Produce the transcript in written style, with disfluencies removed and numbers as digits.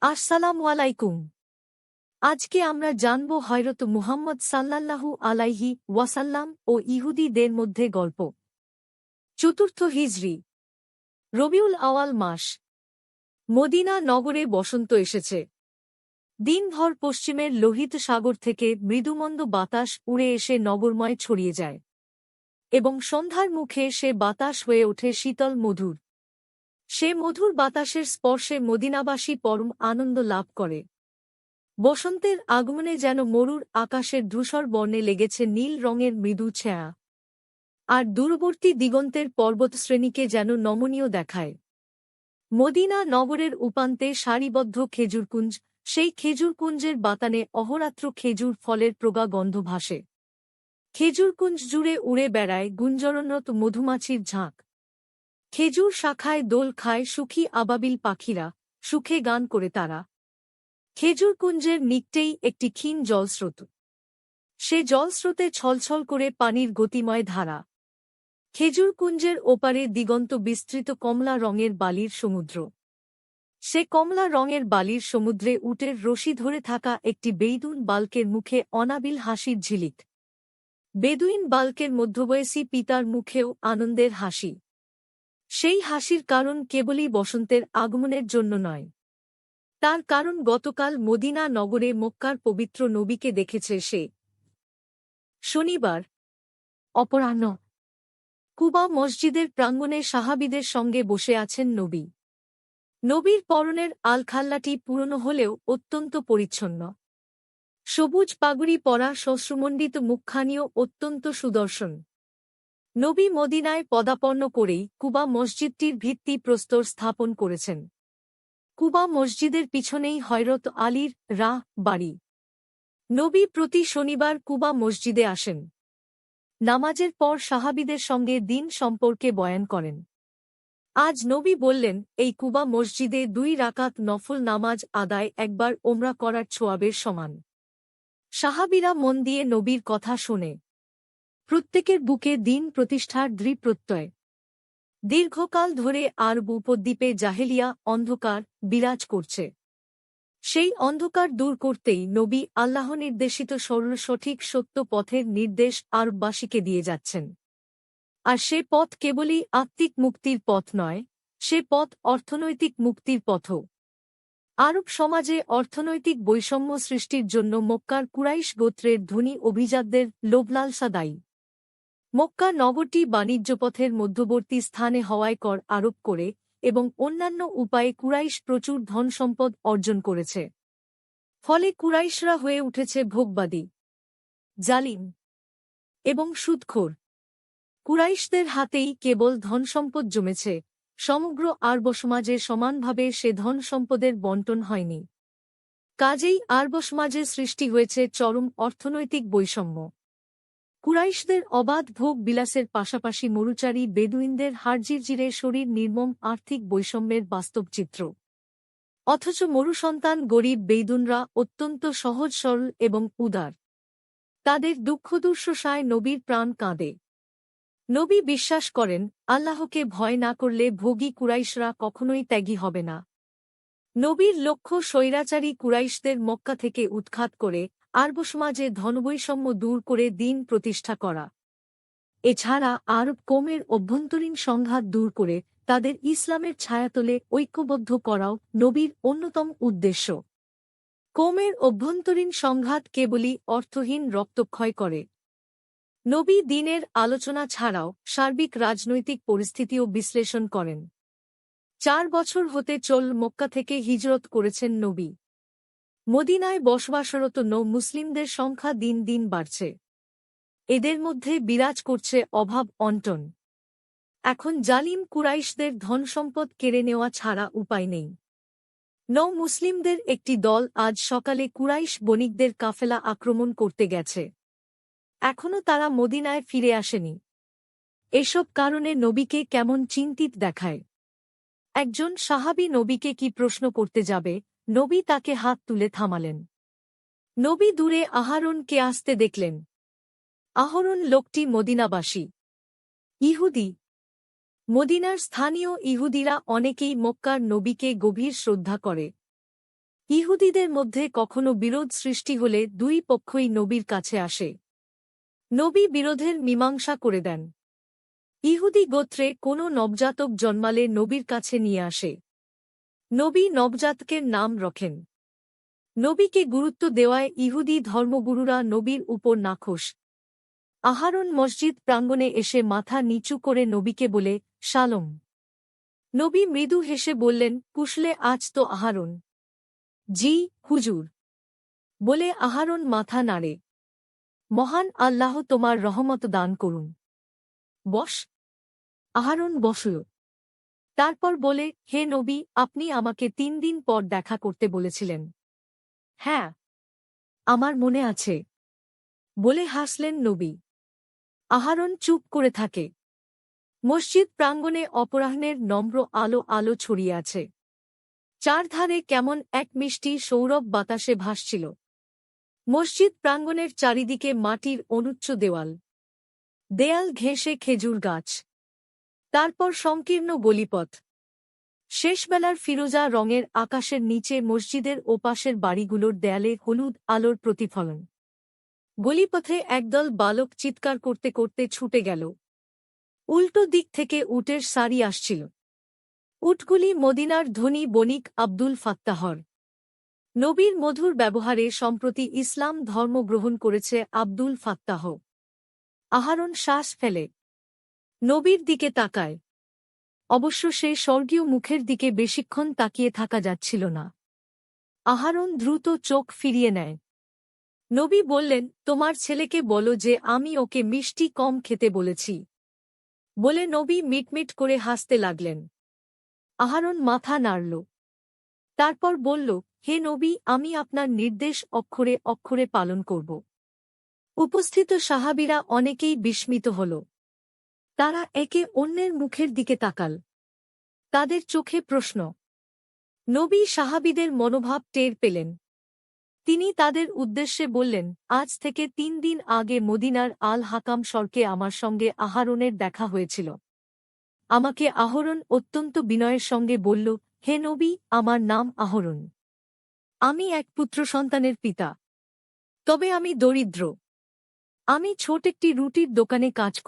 আসসালামু আলাইকুম। আজকে আমরা জানব হযরত মুহাম্মদ সাল্লাল্লাহু আলাইহি ওয়াসাল্লাম ও ইহুদীদের মধ্যে গল্প। চতুর্থ হিজরি, রবিউল আওয়াল মাস। মদিনা নগরে বসন্ত এসেছে। দিনভর পশ্চিমের লোহিত সাগর থেকে মৃদুমন্দ বাতাস উড়ে এসে নগরময় ছড়িয়ে যায় এবং সন্ধ্যার মুখে সে বাতাস হয়ে ওঠে শীতল মধুর। সে মধুর বাতাসের স্পর্শে মদিনাবাসী পরম আনন্দ লাভ করে। বসন্তের আগমনে যেন মরুর আকাশের ধূসর বর্ণে লেগেছে নীল রঙের মৃদু ছায়া, আর দূরবর্তী দিগন্তের পর্বতশ্রেণীকে যেন নমনীয় দেখায়। মদিনা নগরের উপান্তে সারিবদ্ধ খেজুরকুঞ্জ, সেই খেজুরকুঞ্জের বাতানে অহরাত্র খেজুর ফলের প্রগা গন্ধ ভাসে। খেজুরকুঞ্জ জুড়ে উড়ে বেড়ায় গুঞ্জরণরত মধুমাছির ঝাঁক। খেজুর শাখায় দোল খায় সুখী আবাবিল পাখিরা, সুখে গান করে তারা। খেজুরকুঞ্জের নিকটেই একটি ক্ষীণ জলস্রোত। সে জলস্রোতে ছলছল করে পানির গতিময় ধারা। খেজুরকুঞ্জের ওপারে দিগন্ত বিস্তৃত কমলা রঙের বালির সমুদ্র। সে কমলা রঙের বালির সমুদ্রে উটের রশি ধরে থাকা একটি বেদুইন বালকের মুখে অনাবিল হাসির ঝিলিক। বেদুইন বালকের মধ্যবয়সী পিতার মুখেও আনন্দের হাসি। সেই হাসির কারণ কেবলই বসন্তের আগমনের জন্য নয়, তার কারণ গতকাল মদিনা নগরে মক্কার পবিত্র নবীকে দেখেছে সে। শনিবার অপরাহ্ন, কুবা মসজিদের প্রাঙ্গণে সাহাবীদের সঙ্গে বসে আছেন নবী। নবীর পরনের আলখাল্লাটি পুরনো হলেও অত্যন্ত পরিচ্ছন্ন। সবুজ পাগড়ি পরা শ্মশ্রুমণ্ডিত মুখখানিও অত্যন্ত সুদর্শন। নবী মদিনায় পদার্পণ করেই কুবা মসজিদটির ভিত্তি প্রস্তর স্থাপন করেছেন। কুবা মসজিদের পিছনেই হযরত আলীর বাড়ি। নবী প্রতি শনিবার কুবা মসজিদে আসেন। নামাজের পর সাহাবীদের সঙ্গে দিন সম্পর্কে বয়ান করেন। আজ নবী বললেন, এই কুবা মসজিদে 2 রাকাত নফল নামাজ আদায় একবার ওমরা করার ছোয়াবের সমান। সাহাবীরা মন দিয়ে নবীর কথা শোনে। প্রত্যেকের বুকে দিন প্রতিষ্ঠার দৃঢ় প্রত্যয়। দীর্ঘকাল ধরে আরব উপদ্বীপে জাহেলিয়া অন্ধকার বিরাজ করছে। সেই অন্ধকার দূর করতেই নবী আল্লাহ নির্দেশিত সরল সঠিক সত্য পথের নির্দেশ আরববাসীকে দিয়ে যাচ্ছেন। আর সে পথ কেবলই আত্মিক মুক্তির পথ নয়, সে পথ অর্থনৈতিক মুক্তির পথও। আরব সমাজে অর্থনৈতিক বৈষম্য সৃষ্টির জন্য মক্কার কুরাইশ গোত্রের ধনী অভিজাতদের লোভলালসা দায়ী। মক্কা নগরটি বাণিজ্যপথের মধ্যবর্তী স্থানে হওয়ায় কর আরোপ করে এবং অন্যান্য উপায়ে কুরাইশ প্রচুর ধনসম্পদ অর্জন করেছে। ফলে কুরাইশরা হয়ে উঠেছে ভোগবাদী, জালিম এবং সুদখোর। কুরাইশদের হাতেই কেবল ধনসম্পদ জমেছে, সমগ্র আরব সমাজে সমানভাবে সে ধনসম্পদের বণ্টন হয়নি। কাজেই আরব সমাজে সৃষ্টি হয়েছে চরম অর্থনৈতিক বৈষম্য। কুরাইশদের অবাধ ভোগ বিলাসের পাশাপাশি মরুচারী বেদুইনদের হাড়জিরজিরে শরীর নির্মম আর্থিক বৈষম্যের বাস্তব চিত্র। অথচ মরুসন্তান গরিব বেদুনরা অত্যন্ত সহজ সরল এবং উদার। তাদের দুঃখদুর্শায় নবীর প্রাণ কাঁদে। নবী বিশ্বাস করেন, আল্লাহকে ভয় না করলে ভোগী কুরাইশরা কখনোই ত্যাগী হবে না। নবীর লক্ষ্য স্বৈরাচারী কুরাইশদের মক্কা থেকে উৎখাত করে আরব সমাজে ধনবৈষম্য দূর করে দিন প্রতিষ্ঠা করা। এছাড়া আরব কওমের অভ্যন্তরীণ সংঘাত দূর করে তাদের ইসলামের ছায়াতলে ঐক্যবদ্ধ করাও নবীর অন্যতম উদ্দেশ্য। কওমের অভ্যন্তরীণ সংঘাত কেবলই অর্থহীন রক্তক্ষয় করে। নবী দ্বীনের আলোচনা ছাড়াও সার্বিক রাজনৈতিক পরিস্থিতিও বিশ্লেষণ করেন। 4 বছর হতে চল মক্কা থেকে হিজরত করেছেন নবী। মদিনায় বসবাসরত মুসলিমদের সংখ্যা দিন দিন বাড়ছে। এদের মধ্যে বিরাজ করছে অভাব অনটন। এখন জালিম কুরাইশদের ধনসম্পদ কেড়ে নেওয়া ছাড়া উপায় নেই। মুসলিমদের একটি দল আজ সকালে কুরাইশ বণিকদের কাফেলা আক্রমণ করতে গেছে। এখনও তারা মদিনায় ফিরে আসেনি। এসব কারণে নবীকে কেমন চিন্তিত দেখায়। একজন সাহাবী নবীকে কি প্রশ্ন করতে যাবে, নবী তাকে হাত তুলে থামালেন। নবী দূরে আহারনকে আসতে দেখলেন। আহরণ লোকটি মদিনাবাসী, ইহুদি। মদিনার স্থানীয় ইহুদিরা অনেকেই মক্কার নবীকে গভীর শ্রদ্ধা করে। ইহুদিদের মধ্যে কখনো বিরোধ সৃষ্টি হলে দুই পক্ষই নবীর কাছে আসে। নবী বিরোধের মীমাংসা করে দেন। ইহুদি গোত্রে কোনো নবজাতক জন্মালে নবীর কাছে নিয়ে আসে। নবী নবজাতকের নাম রাখেন। নবীকে গুরুত্ব দেওয়ায় ইহুদি ধর্মগুরুরা নবীর উপর নাখোশ। আহারন মসজিদ প্রাঙ্গণে এসে মাথা নিচু করে নবীকে বলে, শালম। নবী মৃদু হেসে বললেন, কুশলে আজ তো আহারন। জি, হুজুর। বলে আহারন মাথা নাড়ে। মহান আল্লাহ তোমার রহমত দান করুন। বস। আহারন বসল। তারপর বলে, হে নবী, আপনি আমাকে 3 দিন পর দেখা করতে বলেছিলেন। হ্যাঁ, আমার মনে আছে। বলে হাসলেন নবী। আহারন চুপ করে থাকে। মসজিদ প্রাঙ্গণে অপরাহ্নের নম্র আলো আলো ছড়িয়ে আছে। চারধারে কেমন এক মিষ্টি সৌরভ বাতাসে ভাসছিল। মসজিদ প্রাঙ্গণের চারিদিকে মাটির অনুচ্চ দেওয়াল। দেয়াল ঘেঁষে খেজুর গাছ। তারপর সংকীর্ণ গলিপথ। শেষবেলার ফিরোজা রঙের আকাশের নিচে মসজিদের ওপাশের বাড়িগুলোর দেয়ালে হলুদ আলোর প্রতিফলন। গলিপথে একদল বালক চিৎকার করতে করতে ছুটে গেল। উল্টো দিক থেকে উটের সারি আসছিল। উটগুলি মদিনার ধনী বণিক আব্দুল ফাত্তাহর। নবীর মধুর ব্যবহারে সম্প্রতি ইসলাম ধর্ম গ্রহণ করেছে আব্দুল ফাত্তাহ। আহারন শ্বাস ফেলে। নবীর দিকে তাকায়। অবশ্য সে স্বর্গীয় মুখের দিকে বেশিক্ষণ তাকিয়ে থাকা যাচ্ছিল না। আহারন দ্রুত চোখ ফিরিয়ে নেয়। নবী বললেন, তোমার ছেলেকে বলো যে আমি ওকে মিষ্টি কম খেতে বলেছি। বলে নবী মিটমিট করে হাসতে লাগলেন। আহারন মাথা নাড়ল। তারপর বলল, হে নবী, আমি আপনার নির্দেশ অক্ষরে অক্ষরে পালন করব। উপস্থিত সাহাবীরা অনেকেই বিস্মিত হল। তারা একে অন্যের মুখের দিকে তাকাল। তাদের চোখে প্রশ্ন। নবী সাহাবীদের মনোভাব টের পেলেন। তিনি তাদের উদ্দেশ্যে বললেন, আজ থেকে 3 দিন আগে মদিনার আল হাকাম সরকে আমার সঙ্গে আহারনের দেখা হয়েছিল। আমাকে আহরণ অত্যন্ত বিনয়ের সঙ্গে বলল, হে নবী, আমার নাম আহরণ। আমি এক পুত্র সন্তানের পিতা। তবে আমি দরিদ্র। আমি ছোট একটি রুটির দোকানে কাজ করি।